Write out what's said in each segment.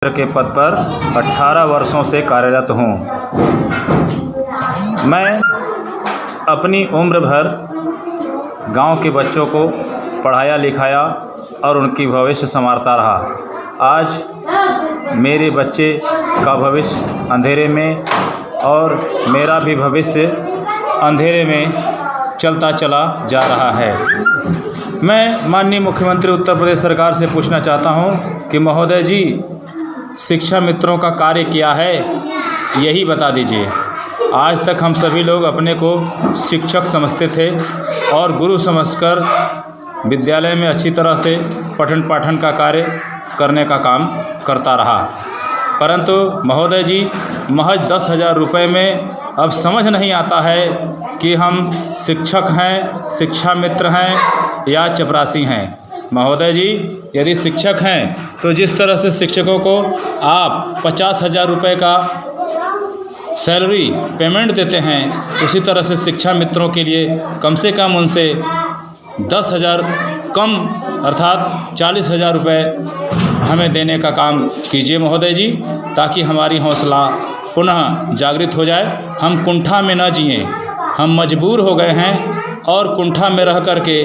के पद पर 18 वर्षों से कार्यरत हूँ। मैं अपनी उम्र भर गांव के बच्चों को पढ़ाया लिखाया और उनकी भविष्य संवारता रहा। आज मेरे बच्चे का भविष्य अंधेरे में और मेरा भी भविष्य अंधेरे में चलता चला जा रहा है। मैं माननीय मुख्यमंत्री उत्तर प्रदेश सरकार से पूछना चाहता हूं कि महोदय जी, शिक्षा मित्रों का कार्य क्या है, यही बता दीजिए। आज तक हम सभी लोग अपने को शिक्षक समझते थे और गुरु समझकर विद्यालय में अच्छी तरह से पठन पाठन का कार्य करने का काम करता रहा। परंतु महोदय जी, महज 10,000 रुपये में अब समझ नहीं आता है कि हम शिक्षक हैं, शिक्षा मित्र हैं या चपरासी हैं। महोदय जी, यदि शिक्षक हैं तो जिस तरह से शिक्षकों को आप 50,000 रुपये का सैलरी पेमेंट देते हैं, उसी तरह से शिक्षा मित्रों के लिए कम से कम उनसे 10,000 कम अर्थात 40,000 रुपये हमें देने का काम कीजिए महोदय जी, ताकि हमारी हौसला पुनः जागृत हो जाए। हम कुंठा में न जिएं। हम मजबूर हो गए हैं और कुंठा में रह कर के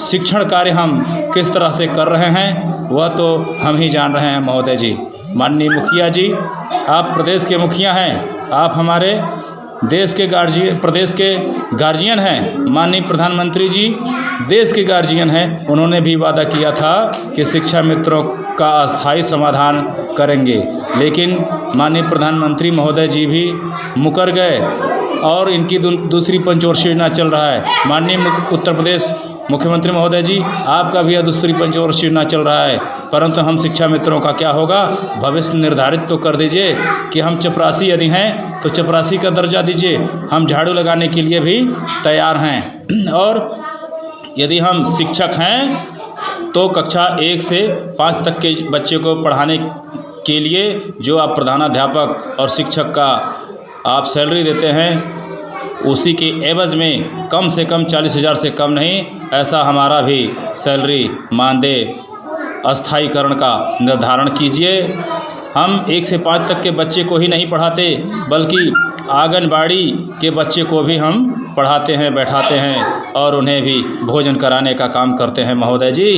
शिक्षण कार्य हम किस तरह से कर रहे हैं वह तो हम ही जान रहे हैं महोदय जी। माननीय मुखिया जी, आप प्रदेश के मुखिया हैं, आप हमारे देश के प्रदेश के गार्जियन हैं। माननीय प्रधानमंत्री जी देश के गार्जियन हैं, उन्होंने भी वादा किया था कि शिक्षा मित्रों का अस्थायी समाधान करेंगे, लेकिन माननीय प्रधानमंत्री महोदय जी भी मुकर गए और इनकी दूसरी पंचवर्षीय योजना चल रहा है। माननीय उत्तर प्रदेश मुख्यमंत्री महोदय जी, आपका भी दूसरी पंचवर्षीय योजना चल रहा है, परंतु हम शिक्षा मित्रों का क्या होगा? भविष्य निर्धारित तो कर दीजिए कि हम चपरासी यदि हैं तो चपरासी का दर्जा दीजिए, हम झाड़ू लगाने के लिए भी तैयार हैं। और यदि हम शिक्षक हैं तो कक्षा 1 से 5 तक के बच्चे को पढ़ाने के लिए जो आप प्रधानाध्यापक और शिक्षक का आप सैलरी देते हैं, उसी के एवज़ में कम से कम 40,000 से कम नहीं, ऐसा हमारा भी सैलरी मानदेय अस्थायीकरण का निर्धारण कीजिए। हम 1 से 5 तक के बच्चे को ही नहीं पढ़ाते, बल्कि आंगनबाड़ी के बच्चे को भी हम पढ़ाते हैं, बैठाते हैं और उन्हें भी भोजन कराने का काम करते हैं महोदय जी।